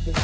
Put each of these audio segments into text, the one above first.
Those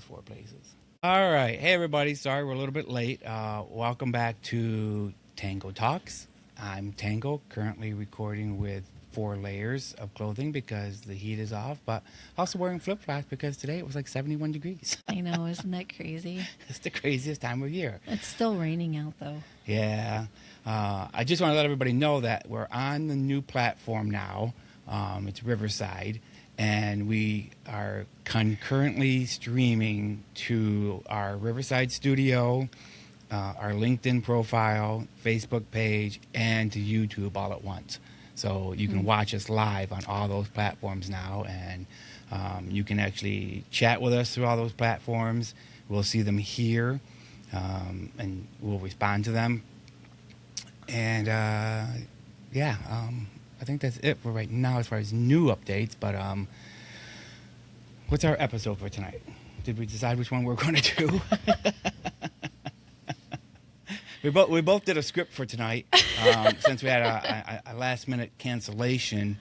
four places. All right. Hey, everybody. Sorry we're a little bit late. Welcome back to Tango Talks. I'm Tango, currently recording with 4 layers of clothing because the heat is off, but also wearing flip-flops because today it was like 71 degrees. I know, isn't that crazy? It's the craziest time of year. It's still raining out, though. Yeah. I just want to let everybody know that we're on the new platform now. It's Riverside, and we are concurrently streaming to our Riverside studio, our LinkedIn profile, Facebook page, and to YouTube all at once. So you can watch us live on all those platforms now, and you can actually chat with us through all those platforms. We'll see them here, and we'll respond to them. And I think that's it for right now as far as new updates. But what's our episode for tonight? Did we decide which one we're going to do? We both did a script for tonight since we had a last minute cancellation.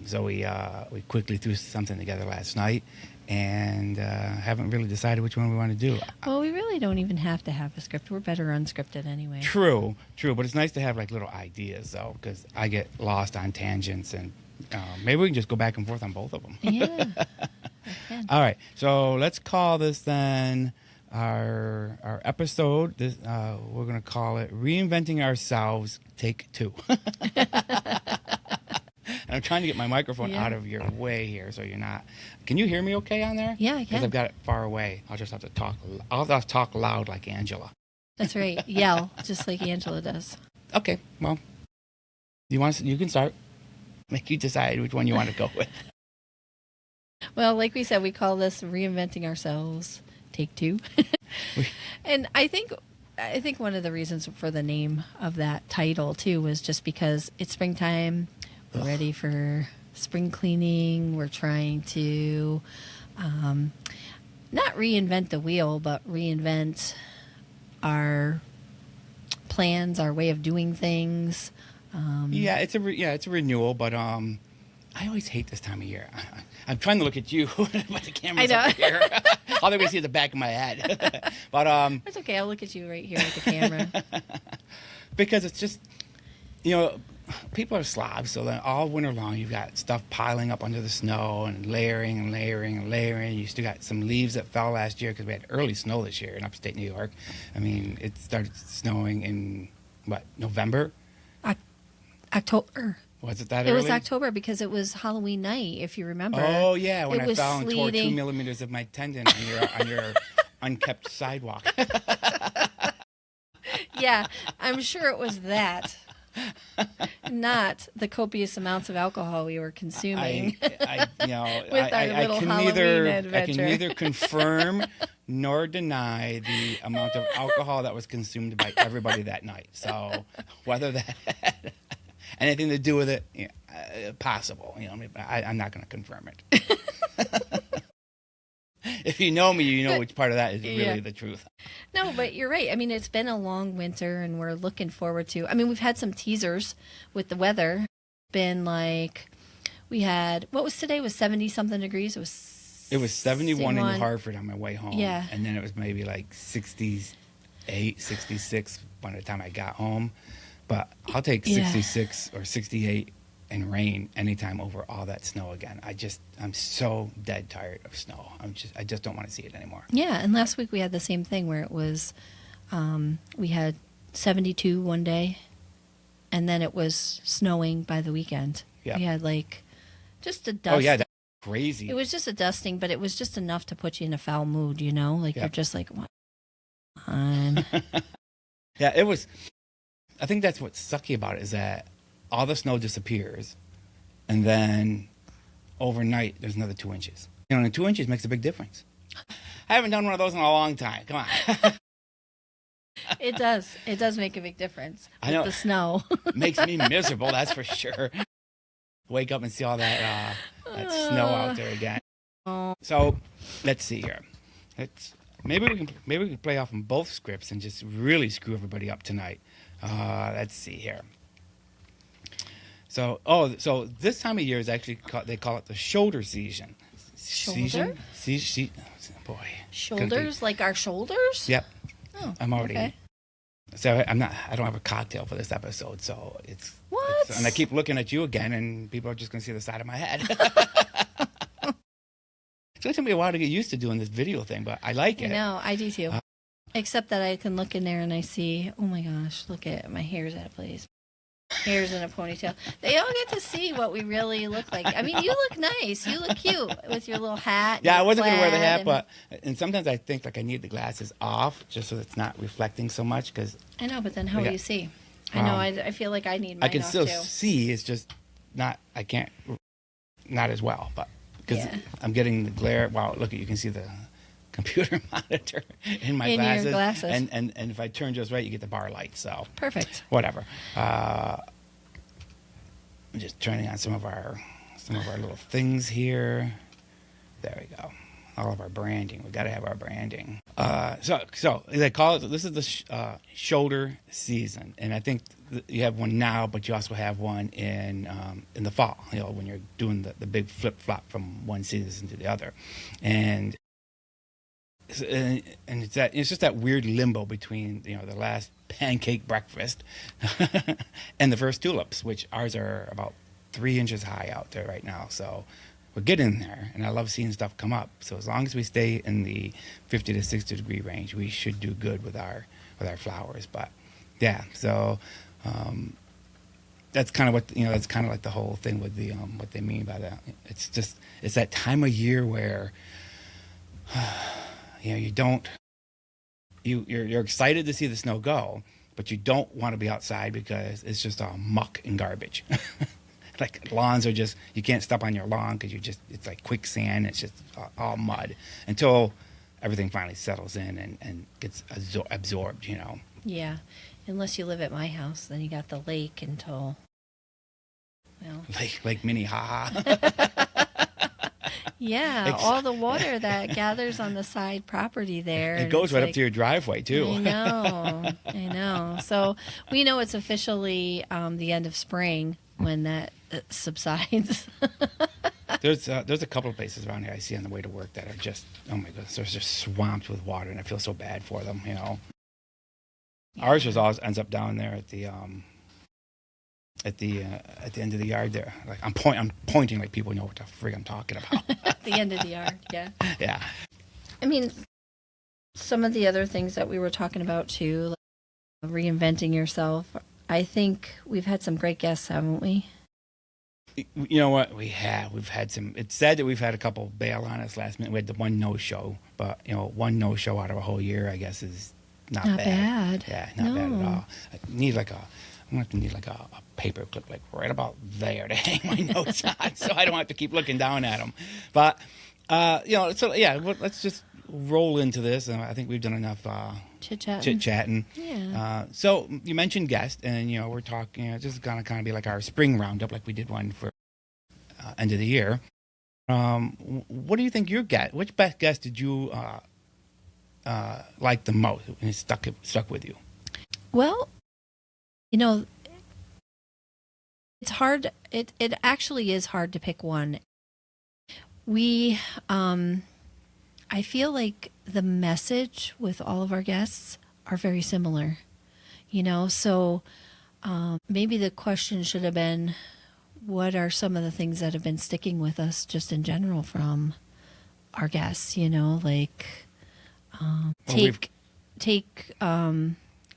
So we quickly threw something together last night, and haven't really decided which one we want to do. Well, we really don't even have to have a script. We're better unscripted anyway. True. But it's nice to have like little ideas though, because I get lost on tangents, and maybe we can just go back and forth on both of them. Yeah. I can. All right. So let's call this then our episode. This we're going to call it Reinventing Ourselves Take 2. And I'm trying to get my microphone out of your way here, so you're not. Can you hear me okay on there? Yeah, I can. Because I've got it far away. I'll just have to talk. I'll have to talk loud like Angela. That's right. Yell, just like Angela does. Okay. Well, you can start. Make you decide which one you want to go with. Well, like we said, we call this Reinventing Ourselves Take 2. And I think one of the reasons for the name of that title too was just because it's springtime. We're ready for spring cleaning. We're trying to not reinvent the wheel, but reinvent our plans, our way of doing things. It's a renewal, but I always hate this time of year. I'm trying to look at you, but the camera's up here. All they're going to see is the back of my head. But that's okay. I'll look at you right here at the camera. Because it's just, people are slobs, so then all winter long you've got stuff piling up under the snow and layering and layering and layering. You still got some leaves that fell last year because we had early snow this year in upstate New York. I mean, it started snowing in, November? October. Was it that early? It was October because it was Halloween night, if you remember. Oh, yeah, when I fell sleeting. and tore 2 millimeters of my tendon on your unkept sidewalk. Yeah, I'm sure it was that. Not the copious amounts of alcohol we were consuming. I can neither confirm nor deny the amount of alcohol that was consumed by everybody that night. So whether that had anything to do with it, possible. I'm not going to confirm it. If you know me, you know which part of that is really the truth. No, but you're right. I mean, it's been a long winter, and we're looking forward to. I mean, we've had some teasers with the weather. Been like, we had what was today? It was 70-something degrees. It was 71 in Hartford on my way home. Yeah, and then it was maybe like 68, 66 by the time I got home. But I'll take 66 or 68 and rain anytime over all that snow again. I'm so dead tired of snow. I just don't want to see it anymore. Yeah, and last week we had the same thing where it was, we had 72 one day, and then it was snowing by the weekend. Yeah. We had like just a dust. Oh yeah, that's crazy. It was just a dusting, but it was just enough to put you in a foul mood, Like you're just like, what? Yeah, it was. I think that's what's sucky about it is that all the snow disappears, and then overnight there's another 2 inches. And 2 inches makes a big difference. I haven't done one of those in a long time. Come on. It does. It does make a big difference with I know. the snow. It makes me miserable, that's for sure. wake up and see all that snow out there again. Oh. So let's see here. Maybe we can play off on both scripts and just really screw everybody up tonight. Let's see here. So this time of year is actually they call it the shoulder season. Shoulder? Boy. Shoulders, like our shoulders? Yep. Oh, I'm already. Okay. So I don't have a cocktail for this episode, so What? And I keep looking at you again, and people are just going to see the side of my head. It's going to take me a while to get used to doing this video thing, but I like it. I know, I do too. Except that I can look in there and I see, oh my gosh, look at my hair's out of place. Hair's in a ponytail. They all get to see what we really look like. I mean, you look nice. You look cute with your little hat. Yeah, I wasn't going to wear the hat, and sometimes I think like I need the glasses off just so it's not reflecting so much. Cause I know, but then how will you see? I know, I feel like I need mine I can off still too. see, it's just not as well, but because I'm getting the glare. Wow, look, you can see the computer monitor in my glasses. Your glasses. And if I turn just right, you get the bar light. So perfect. Whatever. I'm just turning on some of our little things here. There we go. All of our branding. We got to have our branding. So they call it. This is the shoulder season, and I think you have one now, but you also have one in the fall. You know, when you're doing the big flip flop from one season to the other, and it's just that weird limbo between the last pancake breakfast and the first tulips, which ours are about 3 inches high out there right now. So we're getting there, and I love seeing stuff come up. So as long as we stay in the 50 to 60 degree range, we should do good with our flowers. But yeah, so that's kind of what that's kind of like the whole thing with the what they mean by that. It's that time of year where you're excited to see the snow go, but you don't want to be outside because it's just all muck and garbage. Like lawns are just, you can't step on your lawn because it's like quicksand. It's just all mud until everything finally settles in and gets absorbed, Yeah, unless you live at my house, then you got the lake until, Lake Minnehaha. Yeah, all the water that gathers on the side property there. It goes right up to your driveway, too. I know. So we know it's officially the end of spring when that subsides. There's a couple of places around here I see on the way to work that are just, oh my goodness, they're just swamped with water, and I feel so bad for them, Yeah. Ours just always ends up down there at the end of the yard there. Like I'm pointing like people know what the frig I'm talking about. At the end of the yard, yeah. Yeah. I mean, some of the other things that we were talking about too, like reinventing yourself. I think we've had some great guests, haven't we? You know what? We've had some. It's said that we've had a couple bail on us last minute. We had the one no-show, but one no-show out of a whole year, I guess, is not bad. Yeah, not bad at all. I'm going to need like a paper clip like right about there to hang my notes on so I don't have to keep looking down at them. But, so yeah, let's just roll into this. I think we've done enough chit-chatting. Yeah. So you mentioned guests, and, we're talking, this is going to kind of be like our spring roundup, like we did one for end of the year. What do you think which best guest did you like the most and it stuck with you? Well, it's hard. It actually is hard to pick one. I feel like the message with all of our guests are very similar, so maybe the question should have been, what are some of the things that have been sticking with us just in general from our guests, take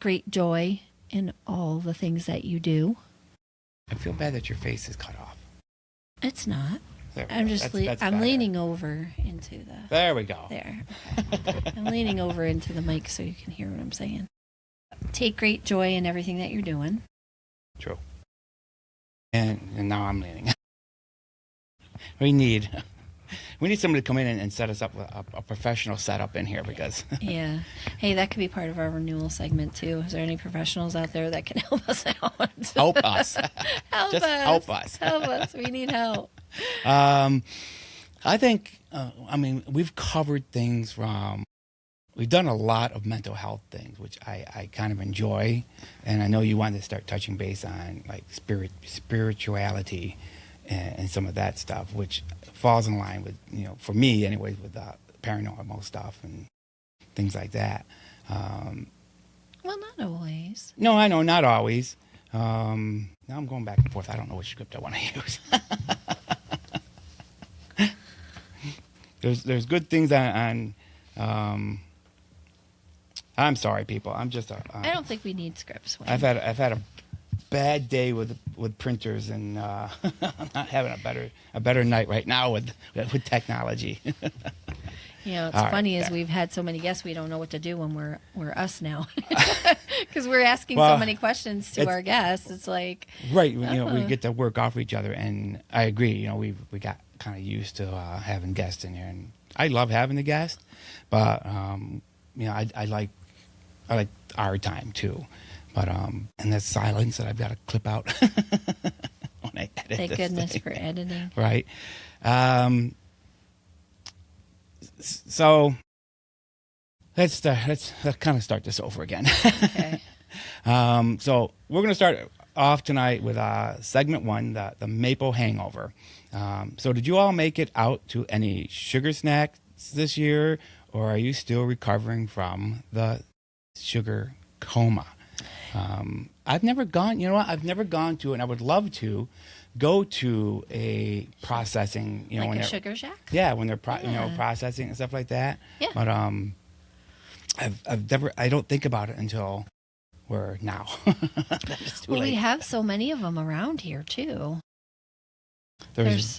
great joy in all the things that you do. I feel bad that your face is cut off. It's not. I'm just I'm leaning over into the. There we go. There. Okay. I'm leaning over into the mic so you can hear what I'm saying. Take great joy in everything that you're doing. True. And now I'm leaning. We need we need somebody to come in and set us up with a professional setup in here because Yeah. Hey, that could be part of our renewal segment too. Is there any professionals out there that can help us out? help us. Help Just us. help us. Help us. We need help. I think, we've covered things from, we've done a lot of mental health things, which I kind of enjoy. And I know you wanted to start touching base on like spirituality and some of that stuff, which falls in line with, for me anyways, with paranormal stuff and things like that. Well, not always. No, I know, not always. Now I'm going back and forth. I don't know which script I want to use. There's good things on I'm sorry, people. I'm just I don't think we need scripts. Wayne. I've had a bad day with printers, and I'm not having a better night right now with technology. It's All funny right, is there. we've had so many guests we don't know what to do when we're us now because we're asking so many questions to our guests. It's like right, we get to work off each other, and I agree. We got kind of used to having guests in here, and I love having the guests, but I like our time too. But and that silence that I've got to clip out when I edit. Thank this goodness thing. for editing. Right. So let's kind of start this over again. Okay. So we're going to start off tonight with segment 1, the maple hangover. So did you all make it out to any sugar snacks this year, or are you still recovering from the sugar coma? I've never gone, I've never gone to, and I would love to go to a processing, Like when a they're, sugar shack? yeah, when they're Yeah. processing and stuff like that. Yeah. But I don't think about it until we're now. It's too Well, we late. have so many of them around here too. There's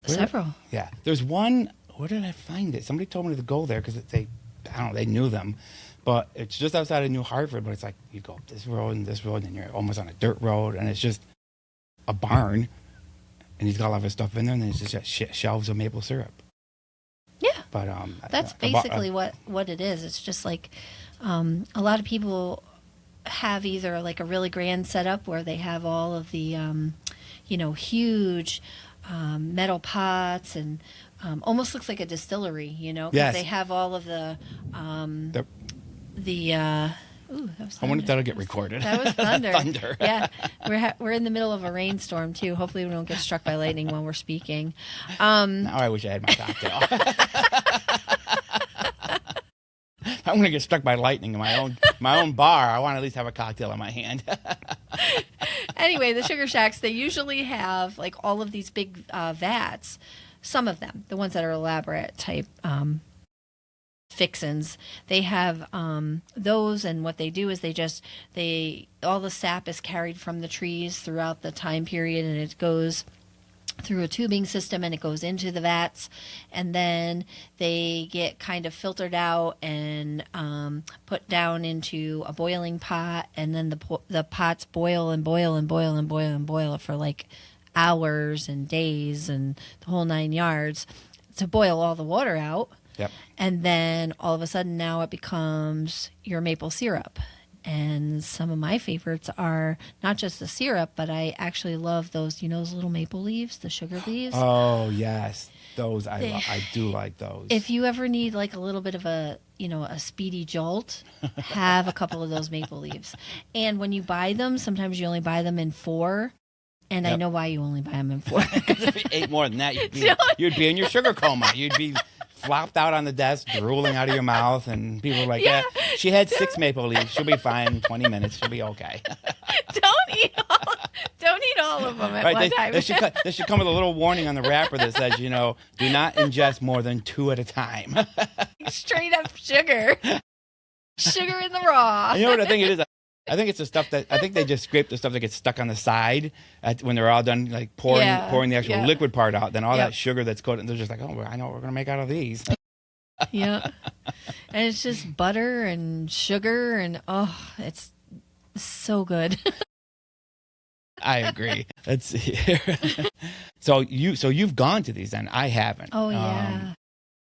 where- several. Yeah, there's one. Where did I find it? Somebody told me to go there because I don't know, they knew them, but it's just outside of New Hartford. But it's like you go up this road, and you're almost on a dirt road, and it's just a barn, and he's got all of his stuff in there, and then it's just shelves of maple syrup. Yeah. But That's basically what it is. It's just like a lot of people have either like a really grand setup where they have all of the huge metal pots and almost looks like a distillery, because Yes. they have all of the ooh, that was I wonder if thunder. that'll get recorded. That was thunder. Thunder. Yeah, we're in the middle of a rainstorm too. Hopefully, we don't get struck by lightning while we're speaking. Now I wish I had my cocktail. I'm going to get struck by lightning in my own bar. I want to at least have a cocktail in my hand. Anyway, the sugar shacks, they usually have like all of these big vats. Some of them, the ones that are elaborate type fixins, they have those, and what they do is all the sap is carried from the trees throughout the time period, and it goes through a tubing system and it goes into the vats, and then they get kind of filtered out and put down into a boiling pot, and then the pots boil and boil and boil and boil and boil for like hours and days and the whole 9 yards to boil all the water out. Yep. And then all of a sudden now it becomes your maple syrup. And some of my favorites are not just the syrup, but I actually love those, those little maple leaves, the sugar leaves. Oh, yes. Those, I do like those. If you ever need like a little bit of a speedy jolt, have a couple of those maple leaves. And when you buy them, sometimes you only buy them in 4. And I know why you only buy them in 4. Because if you ate more than that, you'd be in your sugar coma. You'd be flopped out on the desk, drooling out of your mouth, and people are like, yeah, she had 6 maple leaves. She'll be fine in 20 minutes. She'll be okay. Don't eat all of them at one time. They should come with a little warning on the wrapper that says, do not ingest more than 2 at a time. Straight up sugar. Sugar in the raw. And you know what I think it is? I think it's the stuff I think they just scrape the stuff that gets stuck on the side when they're all done, like pouring the actual liquid part out. Then all that sugar that's coated, they're just like, oh, I know what we're going to make out of these. Yeah. And it's just butter and sugar, and it's so good. I agree. Let's see here. So you've gone to these then. I haven't. Oh, yeah.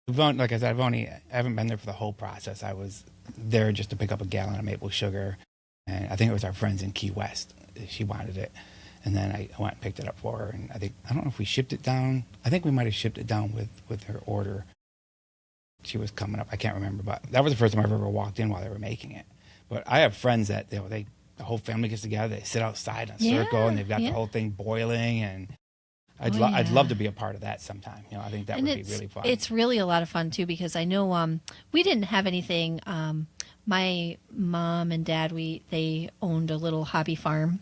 Like I said, I haven't been there for the whole process. I was there just to pick up a gallon of maple sugar, and I think it was our friends in Key West. She wanted it, and then I went and picked it up for her. And I don't know if we shipped it down. I think we might have shipped it down with her order. She was coming up. I can't remember, but that was the first time I've ever walked in while they were making it. But I have friends that the whole family gets together. They sit outside in a circle, and they've got the whole thing boiling. And I'd love to be a part of that sometime. I think that would be really fun. It's really a lot of fun too, because I know we didn't have anything. My mom and dad, they owned a little hobby farm,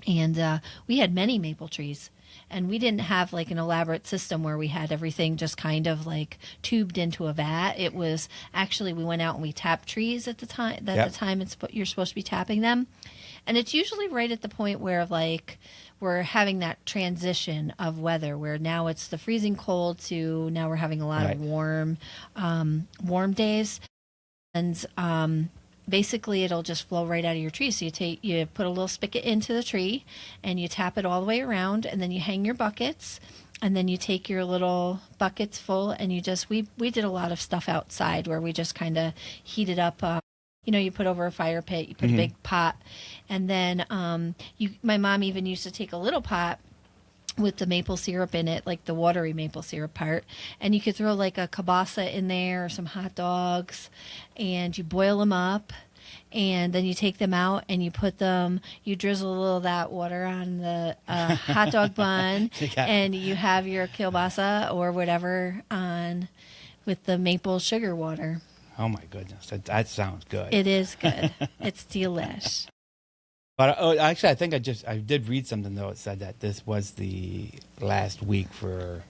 and we had many maple trees. And we didn't have like an elaborate system where we had everything just kind of like tubed into a vat. It was actually, we went out and we tapped trees at the time. The time you're supposed to be tapping them. And it's usually right at the point where like we're having that transition of weather, where now it's the freezing cold to now we're having a lot of warm days. And basically it'll just flow right out of your tree. So you put a little spigot into the tree and you tap it all the way around, and then you hang your buckets, and then you take your little buckets full, and you just we did a lot of stuff outside where we just kind of heated up. You put over a fire pit, you put a big pot, and then my mom even used to take a little pot with the maple syrup in it, like the watery maple syrup part, and you could throw like a kielbasa in there or some hot dogs, and you boil them up, and then you take them out and you drizzle a little of that water on the hot dog bun, and you have your kielbasa or whatever on with the maple sugar water. Oh my goodness, that sounds good. It is good. It's delish. But actually, I think I did read something, though. It said that this was the last week for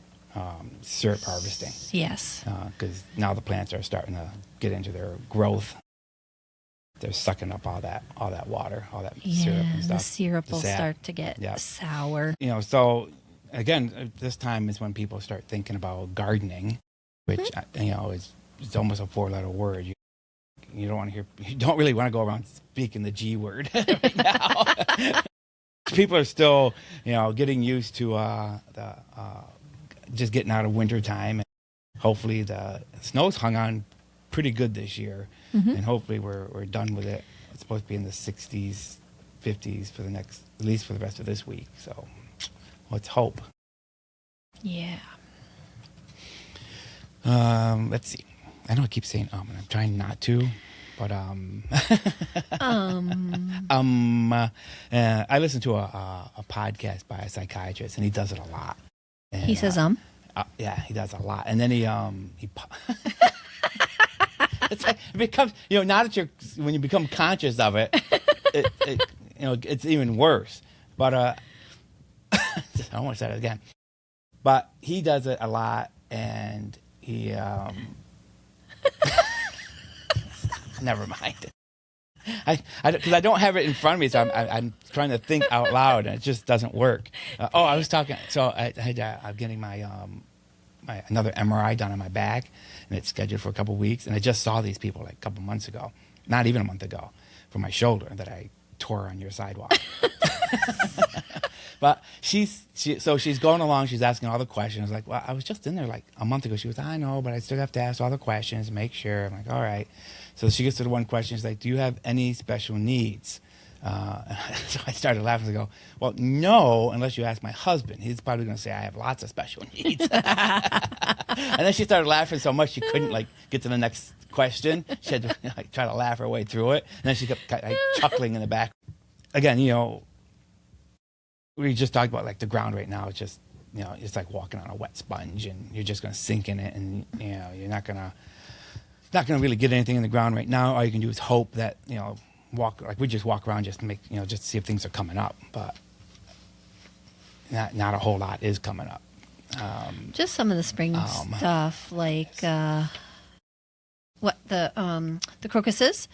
syrup harvesting. Yes. Because now the plants are starting to get into their growth. They're sucking up all that water, all that syrup and stuff. The syrup will start to get sour. So again, this time is when people start thinking about gardening, which it's almost a 4-letter word. You don't really want to go around speaking the G word right now. People are still, getting used to just getting out of winter time. And hopefully the snow's hung on pretty good this year, and hopefully we're done with it. It's supposed to be in the 60s, 50s at least for the rest of this week. So let's hope. Yeah. Let's see. I know I keep saying and I'm trying not to, but I listen to a podcast by a psychiatrist, and he does it a lot. And, he says yeah, he does a lot, and then he it's like, it becomes now that when you become conscious of it, it's even worse. But I don't want to say it again. But he does it a lot, and he never mind. Because I don't have it in front of me, so I'm trying to think out loud, and it just doesn't work. I was talking. So I'm getting my another MRI done on my back, and it's scheduled for a couple weeks. And I just saw these people like a couple months ago, not even a month ago, for my shoulder that I tore on your sidewalk. But she's going along. She's asking all the questions. I was like, well, I was just in there like a month ago. She was, I know, but I still have to ask all the questions, make sure. I'm like, all right. So she gets to the one question. She's like, do you have any special needs? So I started laughing. I go, well, no, unless you ask my husband. He's probably going to say I have lots of special needs. And then she started laughing so much she couldn't get to the next question. She had to try to laugh her way through it. And then she kept chuckling in the back. Again, we just talked about the ground right now. It's just it's like walking on a wet sponge, and you're just going to sink in it, and you're not going to really get anything in the ground right now. All you can do is hope that we just walk around just to make just to see if things are coming up, but not a whole lot is coming up. Just some of the spring stuff, like the crocuses,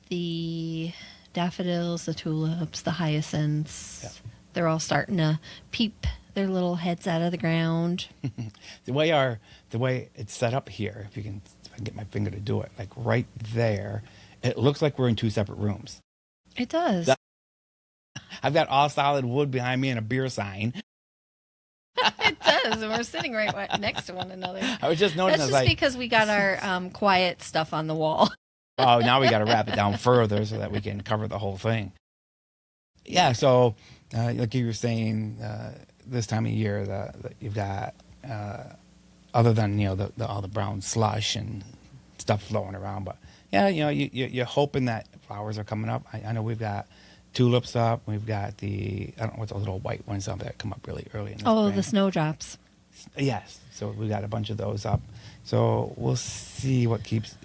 the daffodils, the tulips, the hyacinths. Yep. They're all starting to peep their little heads out of the ground. The way it's set up here, if I can get my finger to do it, like right there, it looks like we're in two separate rooms. It does. I've got all solid wood behind me and a beer sign. It does, and we're sitting next to one another. I was just noticing. That's just because we got our quiet stuff on the wall. Oh, now we got to wrap it down further so that we can cover the whole thing. Yeah, so like you were saying, this time of year, that you've got, other than all the brown slush and stuff flowing around, but yeah, you're hoping that flowers are coming up. I know we've got tulips up. We've got I don't know what those little white ones up that come up really early in the spring. The snowdrops. Yes, so we got a bunch of those up. So we'll see what keeps.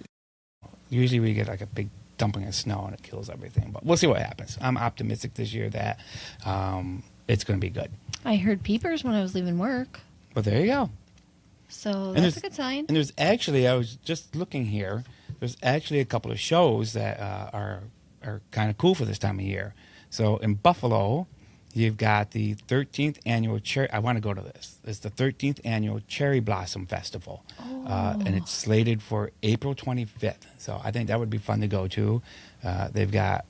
Usually we get like a big dumping of snow and it kills everything, but we'll see what happens. I'm optimistic this year that it's going to be good. I heard peepers when I was leaving work. But there you go. So that's a good sign. And there's actually, I was just looking here, there's actually a couple of shows that are kind of cool for this time of year. So in Buffalo, you've got the 13th annual cherry. I want to go to this. It's the 13th annual Cherry Blossom Festival, and it's slated for April 25th. So I think that would be fun to go to. They've got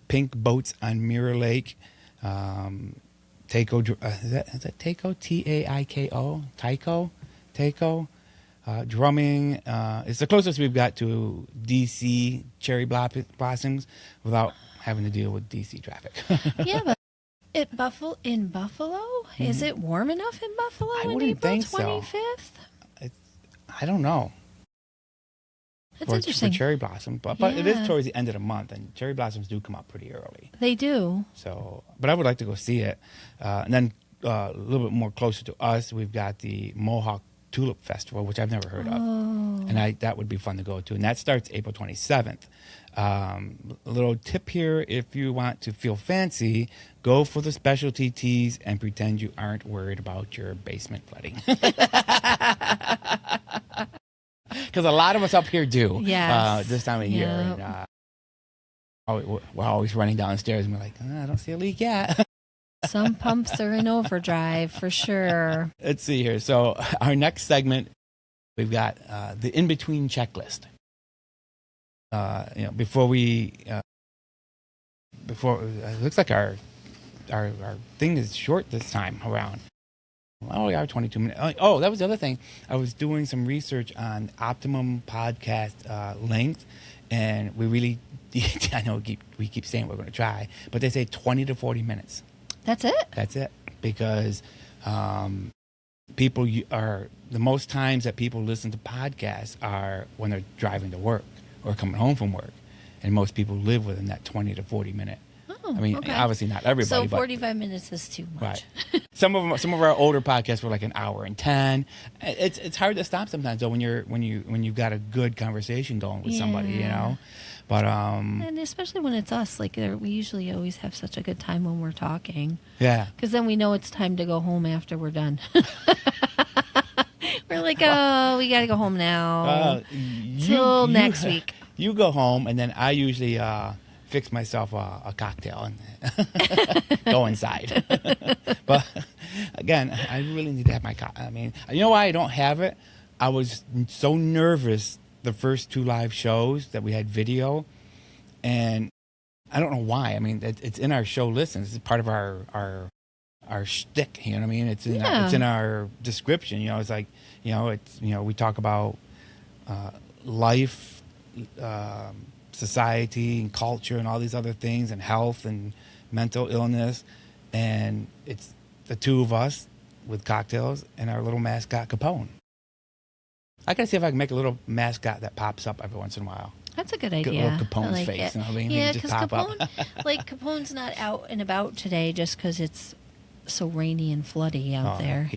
pink boats on Mirror Lake. Taiko, is that Taiko? Taiko? Taiko. Drumming. It's the closest we've got to DC cherry blossoms without having to deal with DC traffic. Yeah, but in Buffalo, is it warm enough in Buffalo I on wouldn't April think so. 25th? I don't know. That's for interesting. cherry blossom, but it is towards the end of the month, and cherry blossoms do come up pretty early. They do. So, but I would like to go see it. And then a little bit more closer to us, we've got the Mohawk Tulip Festival, which I've never heard of, and that would be fun to go to, and that starts April 27th. A little tip here: if you want to feel fancy, go for the specialty teas and pretend you aren't worried about your basement flooding. Because a lot of us up here do. Yes. This time of year. And, we're always running downstairs and we're like, I don't see a leak yet. Some pumps are in overdrive for sure. Let's see here. So our next segment, we've got the in-between checklist. Before it looks like our thing is short this time around. Oh, we are 22 minutes. Oh, that was the other thing. I was doing some research on optimum podcast length, and we really, I know we keep saying we're going to try, but they say 20 to 40 minutes. That's it? That's it. Because people the most times that people listen to podcasts are when they're driving to work or coming home from work. And most people live within that 20 to 40 minute. Oh, I mean, okay. Obviously not everybody. So 45 minutes is too much. Right. Some of our older podcasts were like an hour and 10. It's hard to stop sometimes though when you've got a good conversation going with somebody, you know. But and especially when it's us, like we usually always have such a good time when we're talking. Yeah. Because then we know it's time to go home after we're done. We're like, oh, we got to go home now. Till next week. You go home, and then I usually fix myself a cocktail and go inside. But again, I really need to have my cocktail. I mean, you know why I don't have it? I was so nervous the first 2 live shows that we had video, and I don't know why. I mean, it's in our show listens. It's part of our shtick. You know what I mean? It's in our description. You know, it's like we talk about life, society, and culture, and all these other things, and health and mental illness, and it's the two of us with cocktails and our little mascot Capone. I gotta see if I can make a little mascot that pops up every once in a while. That's a good idea. Little Capone's like face. It. You know what I mean? Yeah, because Capone, Capone's not out and about today just because it's so rainy and floody out there.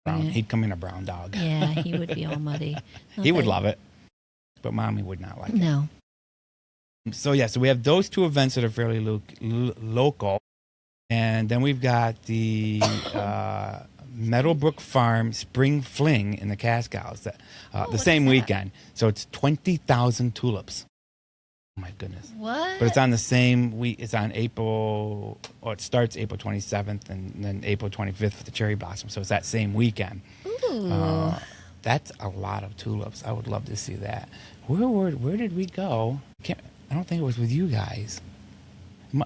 He'd come in a brown dog. Yeah, he would be all muddy. He would love it, but Mommy would not like it. No. So we have those 2 events that are fairly local, and then we've got the Meadowbrook Farm Spring Fling in the Cascals the same weekend. So it's 20,000 tulips. Oh my goodness! What? But it's on the same week. It's on April, or it starts April 27th, and then April 25th for the cherry blossom. So it's that same weekend. Ooh. That's a lot of tulips. I would love to see that. Where did we go? I don't think it was with you guys.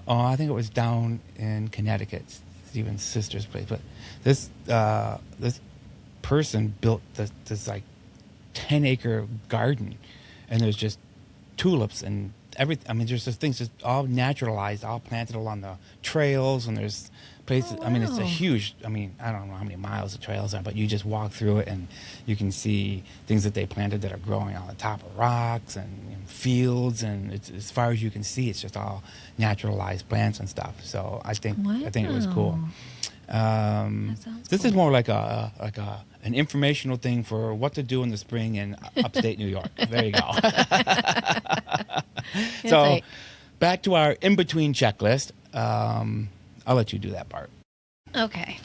I think it was down in Connecticut, Stephen's sister's place. But this person built this like 10-acre garden, and there's just tulips and everything. I mean, there's just things just all naturalized, all planted along the trails, and there's places. Oh, I mean, it's a wow. huge. I mean, I don't know how many miles the trails are, but you just walk through it, and you can see things that they planted that are growing on the top of rocks and fields, and it's, as far as you can see, it's just all naturalized plants and stuff. So I think it was cool. That sounds This cool. is more like an informational thing for what to do in the spring in upstate New York. There you go. So right. back to our in-between checklist. I'll let you do that part. Okay.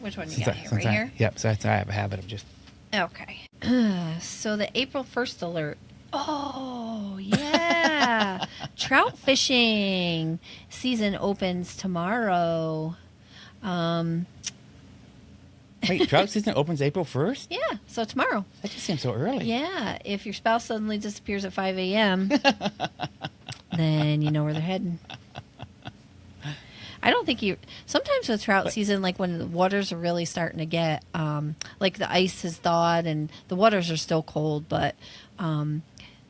Which one you got here? Right here? Yep. So I have a habit of just. Okay. So the April 1st alert. Oh, yeah. Trout fishing season opens tomorrow. Wait, trout season opens April 1st? Yeah, so tomorrow. That just seems so early. Yeah, if your spouse suddenly disappears at 5 a.m., then you know where they're heading. I don't think sometimes with trout season, like when the waters are really starting to get, like the ice has thawed and the waters are still cold, but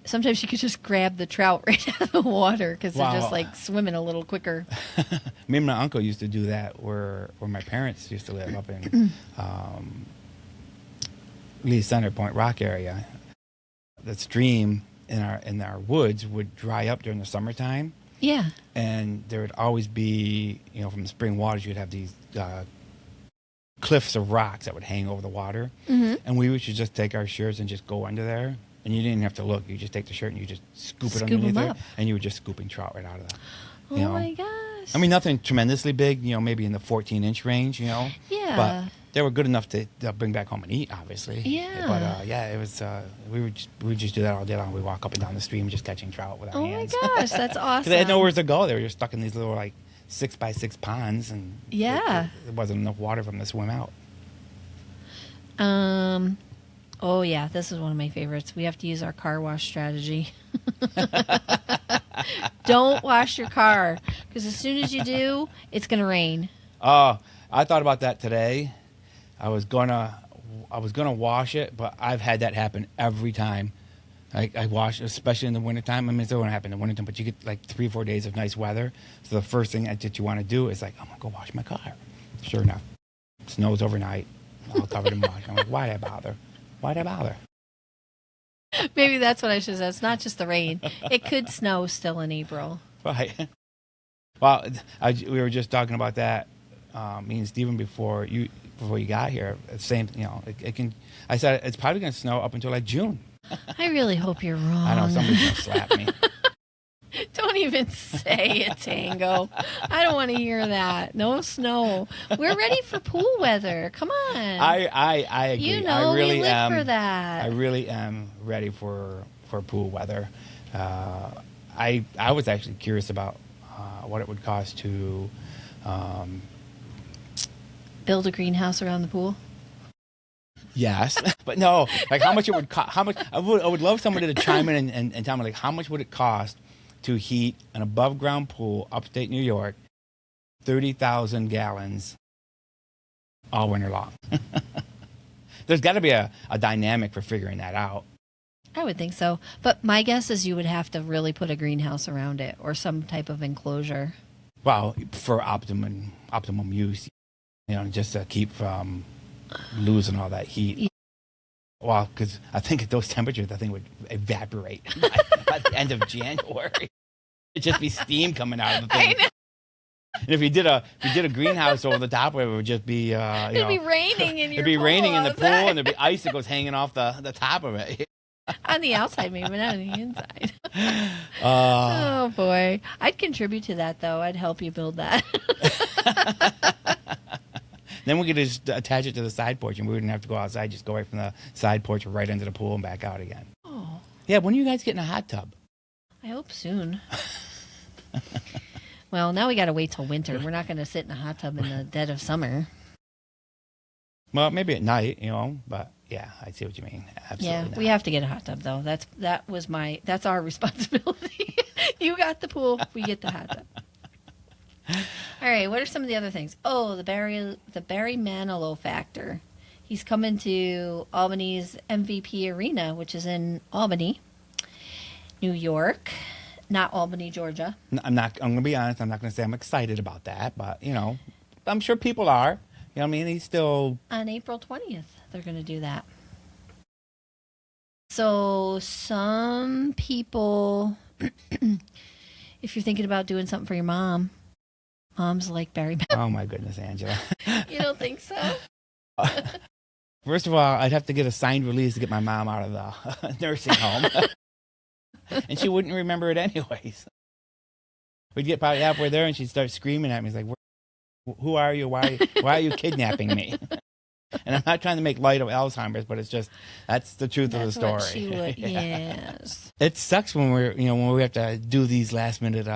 sometimes you could just grab the trout right out of the water because they're just like swimming a little quicker. Me and my uncle used to do that where my parents used to live up in Lee Center Point Rock area. The stream in our woods would dry up during the summertime. Yeah. And there would always be, from the spring waters, you'd have these cliffs of rocks that would hang over the water. Mm-hmm. And we would just take our shirts and just go under there. And you didn't have to look. You just take the shirt and you just scoop it underneath them there. up. And you were just scooping trout right out of that. Oh, my gosh. I mean, nothing tremendously big, maybe in the 14-inch range, Yeah. But they were good enough to bring back home and eat, obviously. Yeah. But, it was, we would just do that all day long. We'd walk up and down the stream just catching trout with our hands. Oh, my gosh. That's awesome. Because they had nowhere to go. They were just stuck in these little, 6x6 ponds. And Yeah. there wasn't enough water for them to swim out. Oh, yeah. This is one of my favorites. We have to use our car wash strategy. Don't wash your car because as soon as you do, it's going to rain. I thought about that today. I was gonna wash it, but I've had that happen every time. I wash, especially in the wintertime. I mean, it's going to happen in the wintertime, but you get 3 or 4 days of nice weather. So the first thing that you want to do is I'm going to go wash my car. Sure enough, snows overnight, all covered in wash. I'm like, why'd I bother? Why'd I bother? Maybe that's what I should say. It's not just the rain. It could snow still in April. Right. Well, we were just talking about that, me and Stephen before you got here. Same, it can. I said it's probably going to snow up until June. I really hope you're wrong. I know somebody's going to slap me. Don't even say it, Tango. I don't want to hear that. No snow. We're ready for pool weather. Come on. I agree. You know, I really we live am for that. I really am ready for pool weather. I was actually curious about what it would cost to build a greenhouse around the pool. Yes, but no. How much it would cost? How much? I would love somebody to chime in and tell me how much would it cost to heat an above ground pool upstate New York, 30,000 gallons, all winter long. There's got to be a dynamic for figuring that out. I would think so. But my guess is you would have to really put a greenhouse around it or some type of enclosure. Well, for optimum use, just to keep from losing all that heat. Yeah. Well, because I think at those temperatures, the thing would evaporate by the end of January. It'd just be steam coming out of the thing. I know. And if you did a greenhouse over the top of it, it would just be It'd be raining in your it'd be pool raining in the pool, outside. and there'd be ice that goes hanging off the top of it. On the outside, maybe, but not on the inside. Oh, boy. I'd contribute to that, though. I'd help you build that. Then we could just attach it to the side porch, and we wouldn't have to go outside. Just go right from the side porch right into the pool and back out again. Oh, Yeah, when are you guys getting a hot tub? I hope soon. Well, now we got to wait till winter. We're not going to sit in a hot tub in the dead of summer. Well, maybe at night, but yeah, I see what you mean. Absolutely. Yeah, not. we have to get a hot tub, though. That's our responsibility. You got the pool, we get the hot tub. All right, what are some of the other things? Oh, the Barry Manilow factor. He's coming to Albany's MVP Arena, which is in Albany, New York, not Albany, Georgia. I'm not. I'm gonna be honest. I'm not gonna say I'm excited about that, but I'm sure people are. You know what I mean? He's still On April 20th, they're going to do that. So some people, if you're thinking about doing something for your mom, moms like Barry Manilow. Oh my goodness, Angela. You don't think so? First of all, I'd have to get a signed release to get my mom out of the nursing home, and she wouldn't remember it anyways. We'd get probably halfway there, and she'd start screaming at me. It's like, "Who are you? Why are you kidnapping me?" And I'm not trying to make light of Alzheimer's, but it's just that's the truth of the story. What she would, yes. It sucks when when we have to do these last minute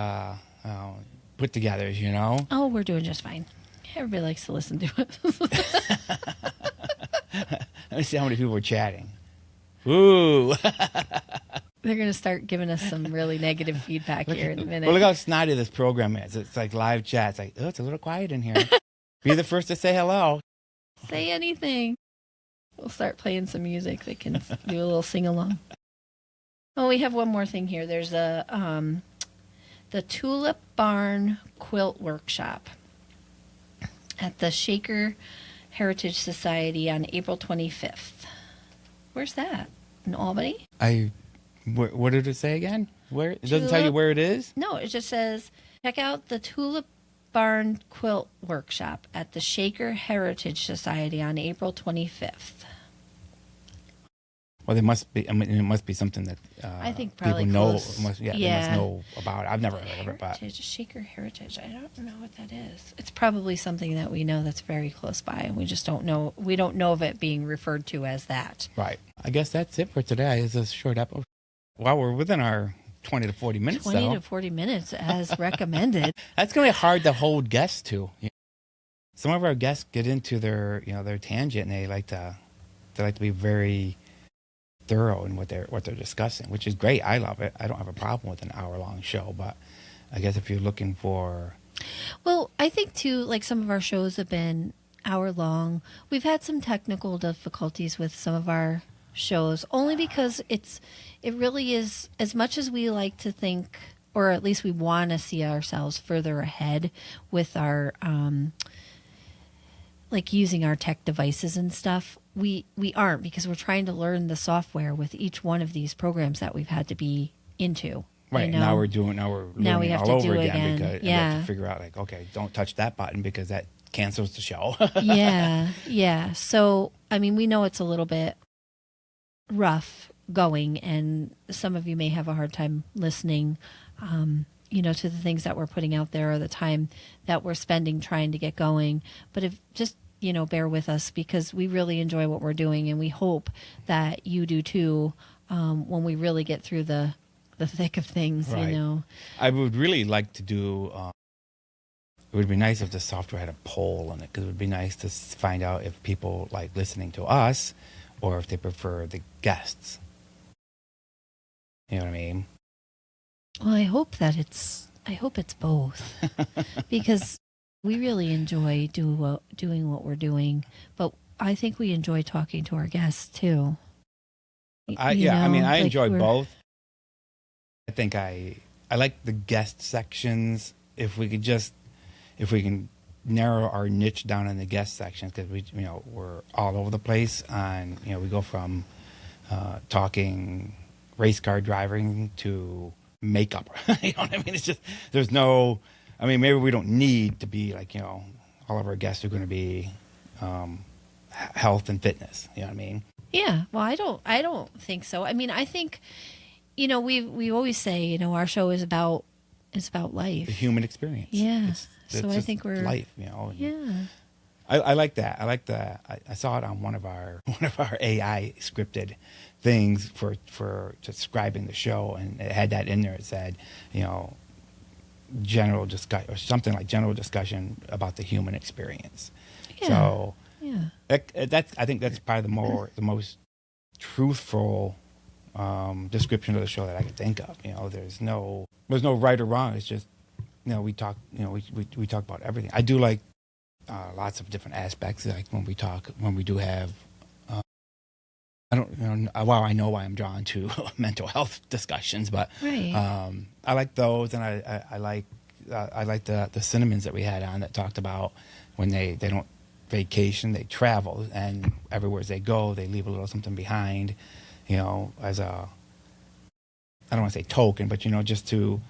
put-togethers. Oh, we're doing just fine. Everybody likes to listen to it. Let me see how many people are chatting. Ooh. They're going to start giving us some really negative feedback here in a minute. Well, look how snotty this program is. It's like live chat. It's like, oh, it's a little quiet in here. Be the first to say hello. Say anything. We'll start playing some music. They can do a little sing-along. Oh, we have one more thing here. There's the Tulip Barn Quilt Workshop at the Shaker Heritage Society on April 25th. Where's that? In Albany? What did it say again? Where? It doesn't tell you where it is? No, it just says, check out the Tulip Barn Quilt Workshop at the Shaker Heritage Society on April 25th. Well, there must be. I mean, it must be something that I think probably people know. close. They must know about it. I've never heard of it, but Shaker Heritage. I don't know what that is. It's probably something that we know that's very close by, and we just don't know. We don't know of it being referred to as that. Right. I guess that's it for today. It's a short episode. Well, we're within our 20 to 40 minutes. 20 to 40 minutes as recommended. That's going to be hard to hold guests to. Some of our guests get into their tangent, and they like to be very thorough in what they're discussing, which is great. I love it. I don't have a problem with an hour-long show, but I guess if you're looking for... Well, I think, too, like some of our shows have been hour-long. We've had some technical difficulties with some of our shows, only because it really is, as much as we like to think, or at least we want to see ourselves further ahead with our, like using our tech devices and stuff, we aren't, because we're trying to learn the software with each one of these programs that we've had to be into. Right. Now we're learning we have all to over do again because we have yeah. to figure out, like, okay, don't touch that button because that cancels the show. Yeah. So, I mean, we know it's a little bit rough going, and some of you may have a hard time listening, to the things that we're putting out there, or the time that we're spending trying to get going. But if just, bear with us, because we really enjoy what we're doing, and we hope that you do too, when we really get through the thick of things, right. I would really like to do, it would be nice if the software had a poll in it, because it would be nice to find out if people like listening to us or if they prefer the guests. You know what I mean? Well, I hope it's both, because we really enjoy doing what we're doing, but I think we enjoy talking to our guests too. I enjoy both. I think I like the guest sections. If we can narrow our niche down in the guest sections, because we're all over the place, and we go from talking race car driving to makeup. You know what I mean? It's just maybe we don't need to be like all of our guests are going to be health and fitness. You know what I mean? Yeah. Well, I don't think so. I mean, I think we always say our show is about life, the human experience. Yeah. So I think we're life. Yeah. I like that. I like that. I saw it on one of our AI scripted things for describing the show, and it had that in there. It said, general discussion, or something like general discussion about the human experience. Yeah. So yeah, I think that's probably the most truthful description of the show that I could think of. There's no right or wrong. It's just we talk, we talk about everything. I do like lots of different aspects. Like when we do have, I don't, well, I know why I'm drawn to mental health discussions, but Right. I like those, and I like the cinnamons that we had on that talked about when they don't vacation, they travel, and everywhere they go, they leave a little something behind, as a, I don't want to say token, but just to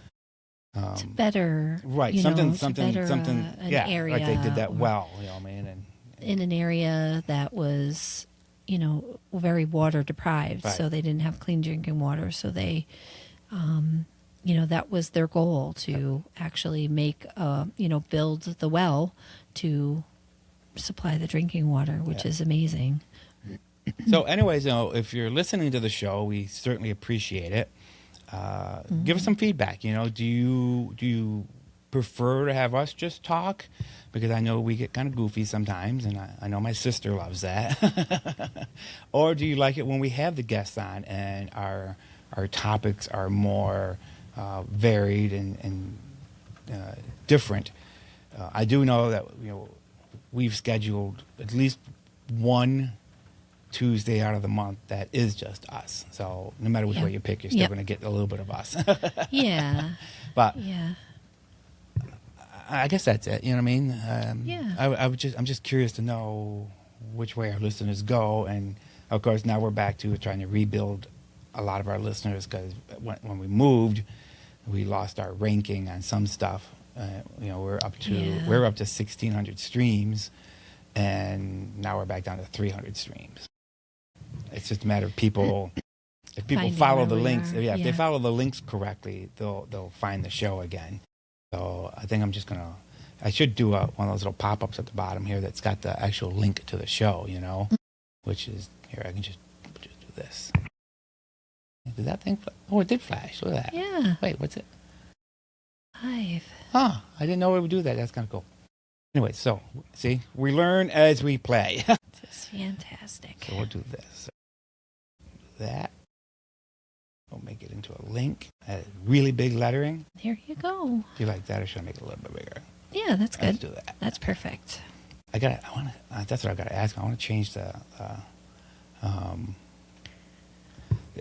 better, right, to something, better, an yeah, area, like they did that or well, I mean, and in an area that was, very water deprived, Right. so they didn't have clean drinking water. So they, that was their goal, to actually make, build the well to supply the drinking water, which Yeah. is amazing. So, anyways, if you're listening to the show, we certainly appreciate it. Give us some feedback. Do you prefer to have us just talk? Because I know we get kind of goofy sometimes, and I know my sister loves that. Or do you like it when we have the guests on and our topics are more varied and different? I do know that we've scheduled at least one Tuesday out of the month that is just us. So no matter which Yep. way you pick, you're still Yep. going to get a little bit of us. Yeah. But Yeah. I guess that's it. You know what I mean? Yeah. I'm just curious to know which way our listeners go, and of course now we're back to trying to rebuild a lot of our listeners, because when we moved, we lost our ranking on some stuff. We're up to Yeah. 1,600 streams, and now we're back down to 300 streams. It's just a matter of people. If people Finding follow where the we links, are, if they yeah. follow the links correctly, they'll find the show again. So I think I should do one of those little pop-ups at the bottom here that's got the actual link to the show, which is, here, I can just do this. Did that thing oh, it did flash. Look at that. Yeah. Wait, what's it? 5. Huh, I didn't know it would do that. That's kind of cool. Anyway, so, see, we learn as we play. This is fantastic. So we'll do this. That. We'll make it into a link. Really big lettering. There you go. Do you like that, or should I make it a little bit bigger? Yeah, that's Let's good. do that. That's perfect. That's what I got to ask. I want to change the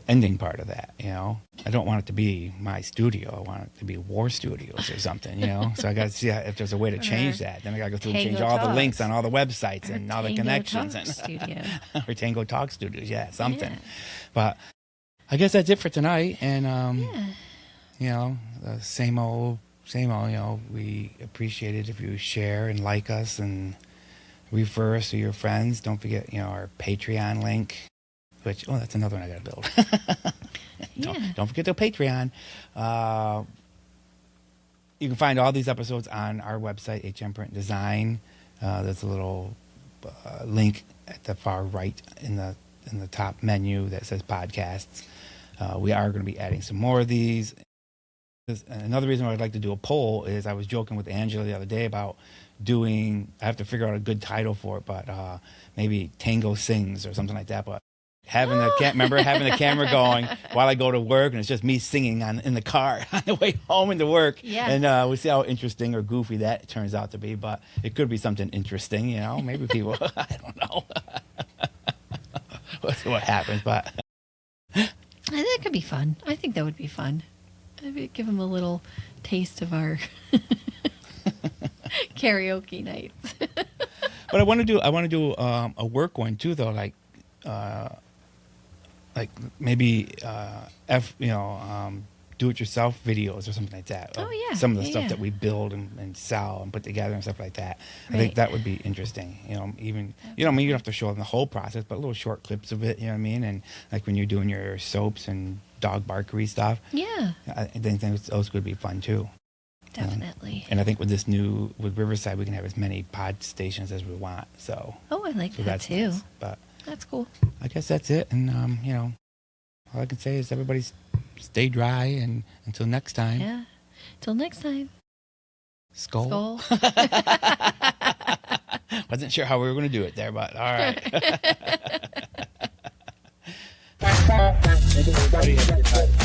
ending part of that. I don't want it to be my studio. I want it to be War Studios or something. So I got to see if there's a way to change that. Then I got to go through and change Tango all the Talks. links on all the websites and all the Tango connections Talk Studio. or Tango Talk Studios. Yeah, something. Yeah. But I guess that's it for tonight. And Yeah. the same old. We appreciate it if you share and like us and refer us to your friends. Don't forget, our Patreon link, which, that's another one I got to build. Yeah. Don't forget the Patreon. You can find all these episodes on our website, HM Print Design. There's a little link at the far right in the top menu that says podcasts. We are going to be adding some more of these. Another reason why I'd like to do a poll is I was joking with Angela the other day about I have to figure out a good title for it, but maybe Tango Sings or something like that. But having the camera going while I go to work, and it's just me singing in the car on the way home into work. Yeah. And we'll see how interesting or goofy that turns out to be. But it could be something interesting, Maybe people, I don't know. We'll see what happens, but That could be fun. I think that would be fun. Maybe give them a little taste of our karaoke nights. But I want to do a work one too, though. Like maybe do-it-yourself videos or something like that. Oh, yeah. Some of the Yeah, stuff yeah. that we build and sell and put together and stuff like that. I Right. think that would be interesting. Even you don't have to show them the whole process, but little short clips of it. You know what I mean? And like when you're doing your soaps and dog barkery stuff. Yeah, I think those would be fun too. definitely. And I think with Riverside, we can have as many pod stations as we want. So Oh, I like that that's too. nice. But That's cool. I guess that's it. And all I can say is everybody stay dry, and until next time. Yeah. Till next time. Skull. Skull. Wasn't sure how we were going to do it there, but all right. Everybody have a good night.